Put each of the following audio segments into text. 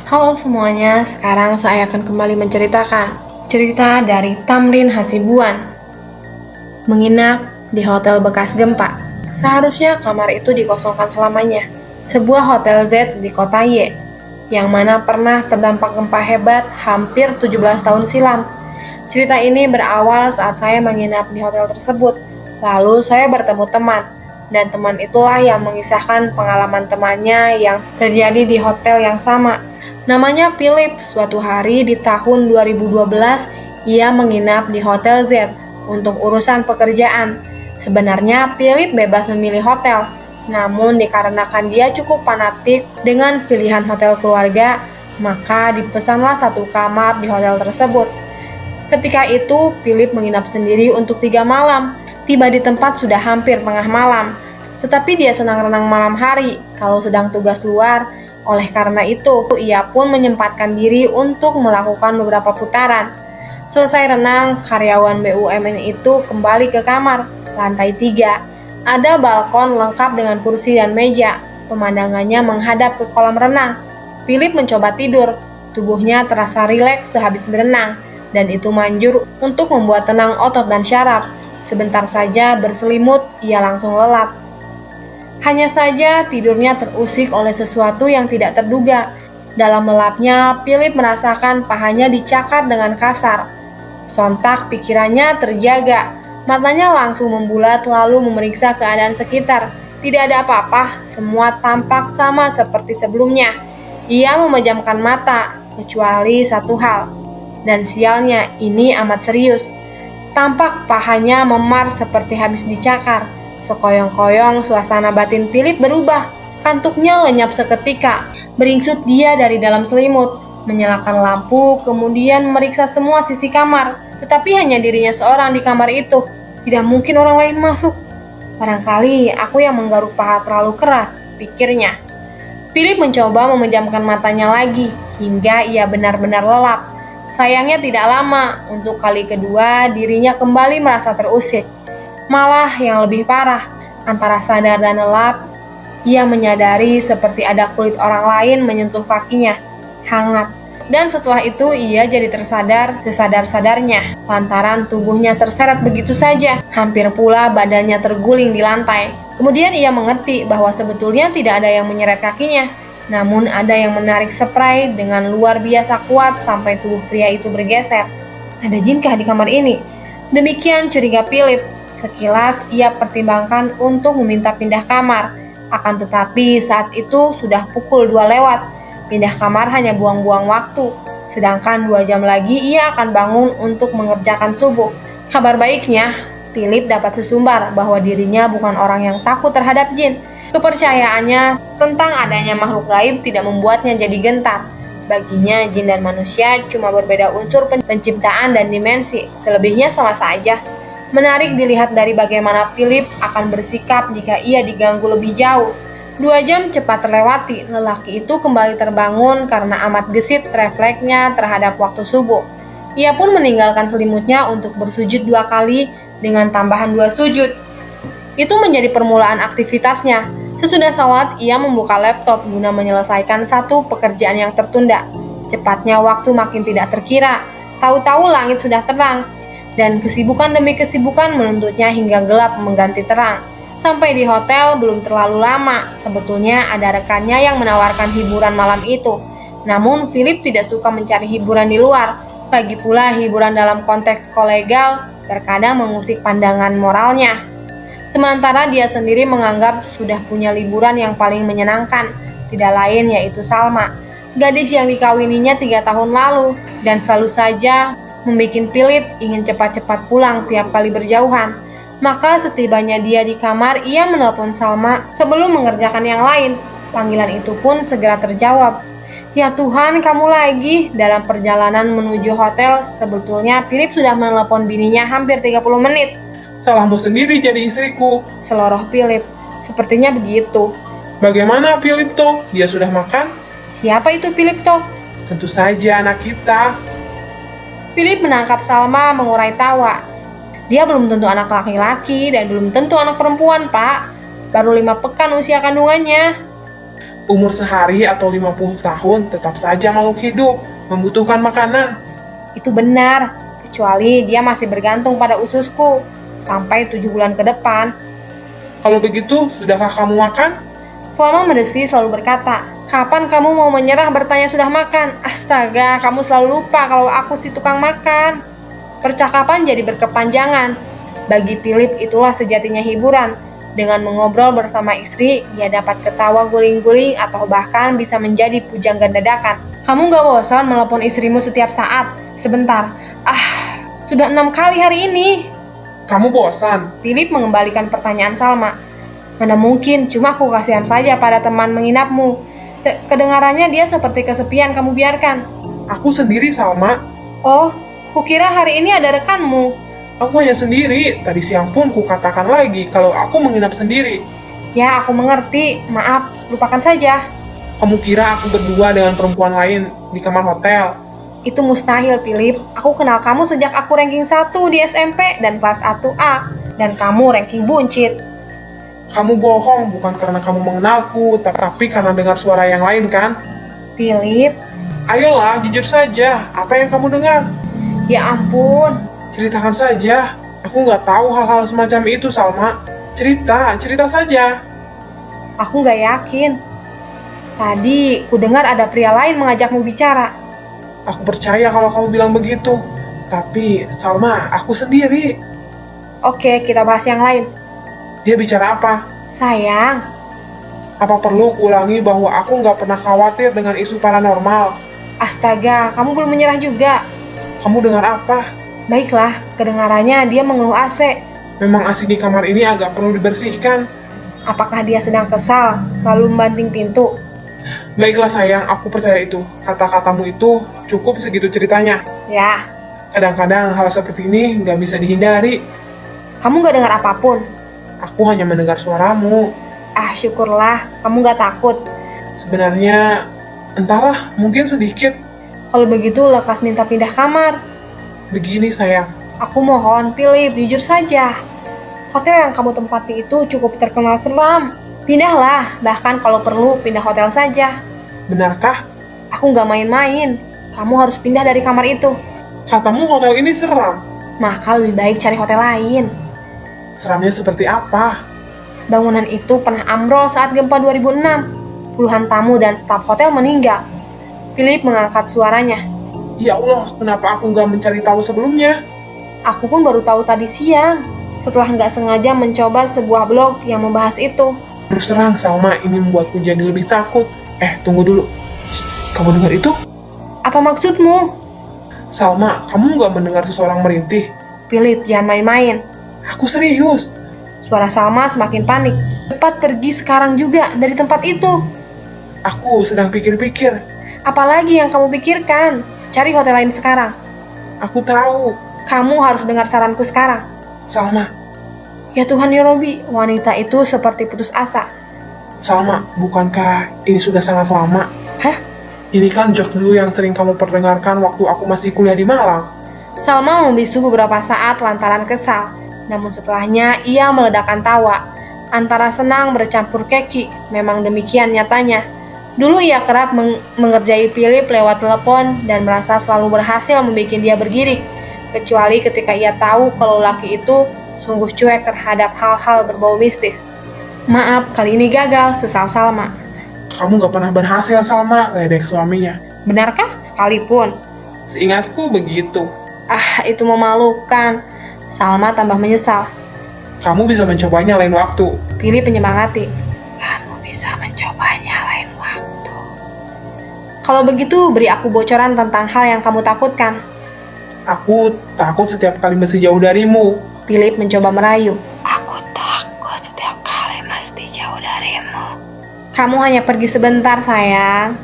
Halo semuanya, sekarang saya akan kembali menceritakan cerita dari Tamrin Hasibuan. Menginap di hotel bekas gempa. Seharusnya kamar itu dikosongkan selamanya. Sebuah hotel Z di kota Y, yang mana pernah terdampak gempa hebat hampir 17 tahun silam. Cerita ini berawal saat saya menginap di hotel tersebut. Lalu saya bertemu teman, dan teman itulah yang mengisahkan pengalaman temannya yang terjadi di hotel yang sama. Namanya Philip. Suatu hari di tahun 2012, ia menginap di Hotel Z untuk urusan pekerjaan. Sebenarnya Philip bebas memilih hotel, namun dikarenakan dia cukup fanatik dengan pilihan hotel keluarga, maka dipesanlah satu kamar di hotel tersebut. Ketika itu, Philip menginap sendiri untuk 3 malam. Tiba di tempat sudah hampir tengah malam, tetapi dia senang renang malam hari kalau sedang tugas luar. Oleh karena itu, ia pun menyempatkan diri untuk melakukan beberapa putaran. Selesai renang, karyawan BUMN itu kembali ke kamar, lantai 3. Ada balkon lengkap dengan kursi dan meja. Pemandangannya menghadap ke kolam renang. Philip mencoba tidur. Tubuhnya terasa rileks sehabis berenang, dan itu manjur untuk membuat tenang otot dan syaraf. Sebentar saja berselimut, ia langsung lelap. Hanya saja tidurnya terusik oleh sesuatu yang tidak terduga. Dalam lelapnya, Philip merasakan pahanya dicakar dengan kasar. Sontak pikirannya terjaga. Matanya langsung membulat lalu memeriksa keadaan sekitar. Tidak ada apa-apa, semua tampak sama seperti sebelumnya. Ia memejamkan mata, kecuali satu hal. Dan sialnya, ini amat serius. Tampak pahanya memar seperti habis dicakar. Sekoyong-koyong suasana batin Philip berubah. Kantuknya lenyap seketika. Beringsut dia dari dalam selimut, menyalakan lampu, kemudian memeriksa semua sisi kamar. Tetapi hanya dirinya seorang di kamar itu. Tidak mungkin orang lain masuk. Barangkali aku yang menggaruk paha terlalu keras, pikirnya. Philip mencoba memejamkan matanya lagi, hingga ia benar-benar lelap. Sayangnya tidak lama, untuk kali kedua dirinya kembali merasa terusik. Malah yang lebih parah, antara sadar dan lelap, ia menyadari seperti ada kulit orang lain menyentuh kakinya, hangat. Dan setelah itu ia jadi tersadar sesadar-sadarnya, lantaran tubuhnya terseret begitu saja, hampir pula badannya terguling di lantai. Kemudian ia mengerti bahwa sebetulnya tidak ada yang menyeret kakinya, namun ada yang menarik spray dengan luar biasa kuat sampai tubuh pria itu bergeser. Ada jinkah di kamar ini? Demikian curiga Philip. Sekilas ia pertimbangkan untuk meminta pindah kamar. Akan tetapi saat itu sudah pukul 2 lewat. Pindah kamar hanya buang-buang waktu. Sedangkan 2 jam lagi ia akan bangun untuk mengerjakan subuh. Kabar baiknya, Philip dapat sesumbar bahwa dirinya bukan orang yang takut terhadap jin. Kepercayaannya tentang adanya makhluk gaib tidak membuatnya jadi gentar. Baginya jin dan manusia cuma berbeda unsur penciptaan dan dimensi. Selebihnya sama saja. Menarik dilihat dari bagaimana Philip akan bersikap jika ia diganggu lebih jauh. 2 jam cepat terlewati, lelaki itu kembali terbangun karena amat gesit refleksnya terhadap waktu subuh. Ia pun meninggalkan selimutnya untuk bersujud 2 kali dengan tambahan 2 sujud. Itu menjadi permulaan aktivitasnya. Sesudah sholat, ia membuka laptop guna menyelesaikan satu pekerjaan yang tertunda. Cepatnya waktu makin tidak terkira. Tahu-tahu langit sudah terang. Dan kesibukan demi kesibukan menuntutnya hingga gelap mengganti terang. Sampai di hotel belum terlalu lama, sebetulnya ada rekannya yang menawarkan hiburan malam itu. Namun Philip tidak suka mencari hiburan di luar. Lagi pula hiburan dalam konteks kolegal terkadang mengusik pandangan moralnya. Sementara dia sendiri menganggap sudah punya liburan yang paling menyenangkan, tidak lain yaitu Salma, gadis yang dikawininya 3 tahun lalu, dan selalu saja membuat Philip ingin cepat-cepat pulang tiap kali berjauhan. Maka setibanya dia di kamar, ia menelpon Salma sebelum mengerjakan yang lain. Panggilan itu pun segera terjawab. Ya Tuhan, kamu lagi. Dalam perjalanan menuju hotel, sebetulnya Philip sudah menelpon bininya hampir 30 menit. Salahmu sendiri jadi istriku. Seloroh Philip. Sepertinya begitu. Bagaimana Philip toh? Dia sudah makan? Siapa itu Philip toh? Tentu saja anak kita. Philip menangkap Salma mengurai tawa. Dia belum tentu anak laki-laki dan belum tentu anak perempuan, Pak. Baru 5 pekan usia kandungannya. Umur sehari atau 50 tahun tetap saja makhluk hidup, membutuhkan makanan. Itu benar, kecuali dia masih bergantung pada ususku sampai 7 bulan ke depan. Kalau begitu, sudahkah kamu makan? Selama Medesi selalu berkata, kapan kamu mau menyerah bertanya sudah makan? Astaga, kamu selalu lupa kalau aku si tukang makan. Percakapan jadi berkepanjangan. Bagi Philip itulah sejatinya hiburan. Dengan mengobrol bersama istri, ia dapat ketawa guling-guling atau bahkan bisa menjadi pujangga dadakan. Kamu gak bosan melepon istrimu setiap saat? Sebentar. Sudah 6 kali hari ini. Kamu bosan? Philip mengembalikan pertanyaan Salma. Mana mungkin, cuma aku kasihan saja pada teman menginapmu. Kedengarannya dia seperti kesepian, kamu biarkan. Aku sendiri, Salma. Oh, kukira hari ini ada rekanmu. Aku hanya sendiri. Tadi siang pun kukatakan lagi kalau aku menginap sendiri. Ya, aku mengerti. Maaf, lupakan saja. Kamu kira aku berdua dengan perempuan lain di kamar hotel? Itu mustahil, Philip. Aku kenal kamu sejak aku ranking 1 di SMP dan kelas 1A. Dan kamu ranking buncit. Kamu bohong, bukan karena kamu mengenalku, tapi karena dengar suara yang lain, kan? Philip, Ayolah, jujur saja. Apa yang kamu dengar? ya ampun. Ceritakan saja. Aku nggak tahu hal-hal semacam itu, Salma. Cerita saja. Aku nggak yakin. Tadi, ku dengar ada pria lain mengajakmu bicara. Aku percaya kalau kamu bilang begitu. Tapi, Salma, aku sendiri. Oke, kita bahas yang lain. Dia bicara apa? Sayang, Apa perlu ulangi bahwa aku nggak pernah khawatir dengan isu paranormal? astaga, kamu belum menyerah juga. Kamu dengar apa? Baiklah, kedengarannya dia mengeluh AC. Memang AC di kamar ini agak perlu dibersihkan. Apakah dia sedang kesal, lalu membanting pintu? Baiklah sayang, aku percaya itu. Kata-katamu itu cukup segitu ceritanya. Ya, Kadang-kadang hal seperti ini nggak bisa dihindari. kamu gak dengar apapun. Aku hanya mendengar suaramu. Syukurlah, kamu gak takut. Sebenarnya, entahlah, mungkin sedikit. Kalau begitu, lekas minta pindah kamar. Begini sayang, Aku mohon, Philip, jujur saja. Hotel yang kamu tempati itu cukup terkenal seram. Pindahlah, bahkan kalau perlu pindah hotel saja. benarkah? Aku gak main-main. Kamu harus pindah dari kamar itu. Katamu hotel ini seram. Maka lebih baik cari hotel lain. Seramnya seperti apa? Bangunan itu pernah ambrol saat gempa 2006. Puluhan tamu dan staf hotel meninggal. Philip mengangkat suaranya. Ya Allah, kenapa aku nggak mencari tahu sebelumnya? Aku pun baru tahu tadi siang. Setelah nggak sengaja mencoba sebuah blog yang membahas itu. Terus terang, Salma, ini membuatku jadi lebih takut. Tunggu dulu. Shh, kamu dengar itu? Apa maksudmu? Salma, kamu nggak mendengar seseorang merintih? Philip, jangan main-main. Aku serius. Suara Salma semakin panik. Cepat pergi sekarang juga dari tempat itu. Aku sedang pikir-pikir. Apalagi yang kamu pikirkan? Cari hotel lain sekarang. Aku tahu. Kamu harus dengar saranku sekarang. Salma, Ya Tuhan ya Robi, wanita itu seperti putus asa. Salma, bukankah ini sudah sangat lama? Hah? Ini kan jokes dulu yang sering kamu perdengarkan waktu aku masih kuliah di Malang. Salma membisu beberapa saat lantaran kesal. Namun setelahnya ia meledakkan tawa. Antara senang bercampur keki. Memang demikian nyatanya. Dulu ia kerap mengerjai Philip lewat telepon dan merasa selalu berhasil membuat dia bergidik. Kecuali ketika ia tahu kalau laki itu sungguh cuek terhadap hal-hal berbau mistis. Maaf, kali ini gagal, sesal Salma. Kamu gak pernah berhasil, Salma, ledek suaminya. Benarkah? Sekalipun. Seingatku begitu. Itu memalukan. Salma tambah menyesal. Kamu bisa mencobanya lain waktu. Philip menyemangati. Kamu bisa mencobanya lain waktu. Kalau begitu, beri aku bocoran tentang hal yang kamu takutkan. Aku takut setiap kali mesti jauh darimu. Philip mencoba merayu. Aku takut setiap kali mesti jauh darimu. Kamu hanya pergi sebentar, sayang.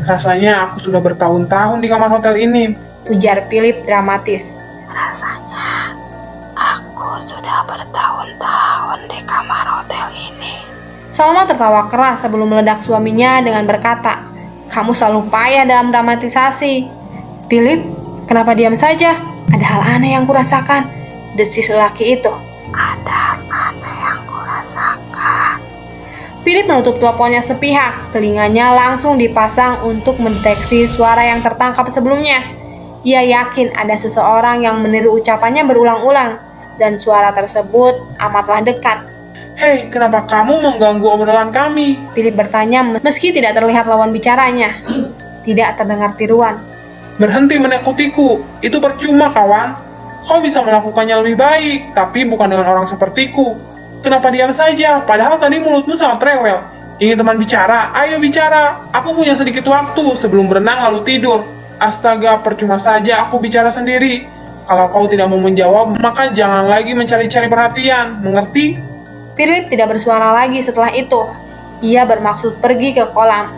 Rasanya aku sudah bertahun-tahun di kamar hotel ini. Ujar Philip dramatis. Rasanya aku sudah bertahun-tahun di kamar hotel ini. Salma tertawa keras sebelum meledak suaminya dengan berkata, kamu selalu payah dalam dramatisasi. Philip, kenapa diam saja? Ada hal aneh yang kurasakan. Desis lelaki itu. Ada hal aneh yang kurasakan. Philip menutup teleponnya sepihak, telinganya langsung dipasang untuk mendeteksi suara yang tertangkap sebelumnya. Ia yakin ada seseorang yang meniru ucapannya berulang-ulang, dan suara tersebut amatlah dekat. Hei, kenapa kamu mengganggu obrolan kami? Philip bertanya meski tidak terlihat lawan bicaranya. Tidak terdengar tiruan. Berhenti menakutiku, itu percuma kawan. Kau bisa melakukannya lebih baik, tapi bukan dengan orang sepertiku. Kenapa diam saja, padahal tadi mulutmu sangat rewel. Ingin teman bicara? Ayo bicara. Aku punya sedikit waktu sebelum berenang lalu tidur. Astaga, percuma saja aku bicara sendiri. Kalau kau tidak mau menjawab, maka jangan lagi mencari-cari perhatian, mengerti? Philip tidak bersuara lagi setelah itu. Ia bermaksud pergi ke kolam.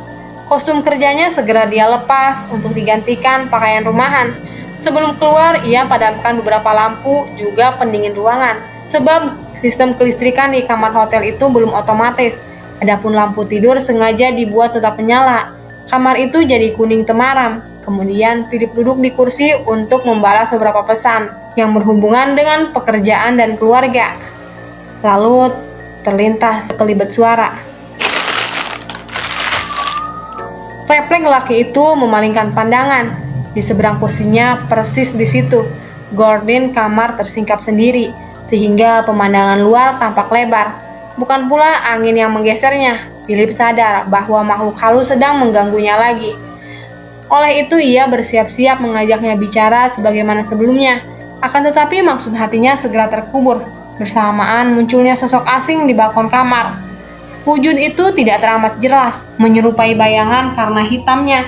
Kostum kerjanya segera dia lepas untuk digantikan pakaian rumahan. Sebelum keluar, ia padamkan beberapa lampu juga pendingin ruangan. Sebab sistem kelistrikan di kamar hotel itu belum otomatis. Adapun lampu tidur sengaja dibuat tetap menyala. Kamar itu jadi kuning temaram. Kemudian Philip duduk di kursi untuk membalas beberapa pesan yang berhubungan dengan pekerjaan dan keluarga. Lalu terlintas sekelibat suara. Refleks laki itu memalingkan pandangan. Di seberang kursinya persis di situ, gorden kamar tersingkap sendiri, sehingga pemandangan luar tampak lebar. Bukan pula angin yang menggesernya. Philip sadar bahwa makhluk halus sedang mengganggunya lagi. Oleh itu ia bersiap-siap mengajaknya bicara sebagaimana sebelumnya. Akan tetapi maksud hatinya segera terkubur. Bersamaan munculnya sosok asing di balkon kamar. Wujud itu tidak teramat jelas, menyerupai bayangan karena hitamnya,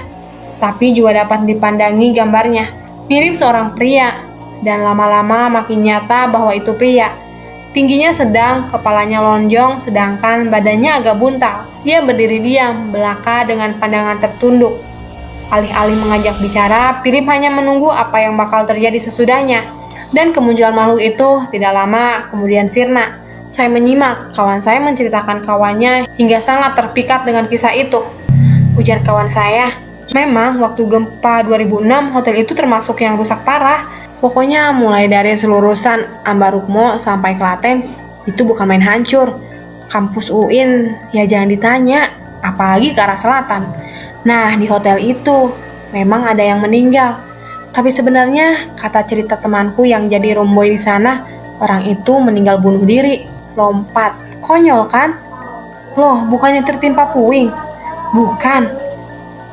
tapi juga dapat dipandangi gambarnya. Mirip seorang pria, dan lama-lama makin nyata bahwa itu pria. Tingginya sedang, kepalanya lonjong, sedangkan badannya agak buntal. Dia berdiri diam, belaka dengan pandangan tertunduk. Alih-alih mengajak bicara, Philip hanya menunggu apa yang bakal terjadi sesudahnya. Dan kemunculan makhluk itu tidak lama kemudian sirna. Saya menyimak, kawan saya menceritakan kawannya hingga sangat terpikat dengan kisah itu. Ujar kawan saya, memang waktu gempa 2006 hotel itu termasuk yang rusak parah. Pokoknya mulai dari selurusan Ambarukmo sampai Klaten, itu bukan main hancur. Kampus UIN, ya jangan ditanya, apalagi ke arah selatan. Nah, di hotel itu memang ada yang meninggal. Tapi sebenarnya, kata cerita temanku yang jadi romboy di sana, orang itu meninggal bunuh diri. Lompat. Konyol kan? Loh, bukannya tertimpa puing? Bukan.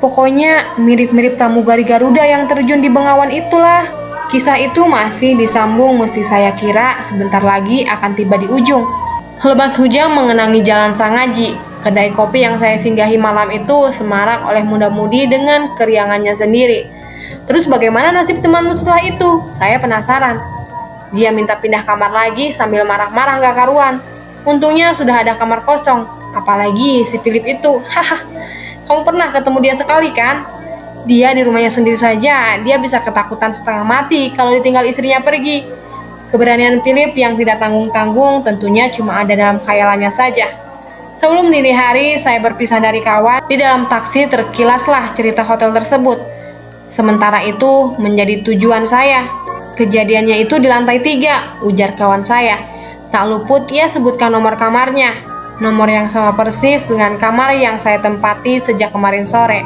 Pokoknya mirip-mirip pramugari Garuda yang terjun di Bengawan itulah. Kisah itu masih disambung, mesti saya kira sebentar lagi akan tiba di ujung. Lebat hujan mengenangi jalan Sangaji. Kedai kopi yang saya singgahi malam itu semarak oleh muda-mudi dengan keriangannya sendiri. Terus bagaimana nasib temanmu setelah itu? Saya penasaran. Dia minta pindah kamar lagi sambil marah-marah gak karuan. Untungnya sudah ada kamar kosong. Apalagi si Philip itu. Haha. Kamu pernah ketemu dia sekali kan? Dia di rumahnya sendiri saja. Dia bisa ketakutan setengah mati kalau ditinggal istrinya pergi. Keberanian Philip yang tidak tanggung-tanggung tentunya cuma ada dalam khayalannya saja. Sebelum dini hari saya berpisah dari kawan, di dalam taksi terkilaslah cerita hotel tersebut. Sementara itu menjadi tujuan saya. Kejadiannya itu di lantai 3, ujar kawan saya. Tak luput ia sebutkan nomor kamarnya. Nomor yang sama persis dengan kamar yang saya tempati sejak kemarin sore.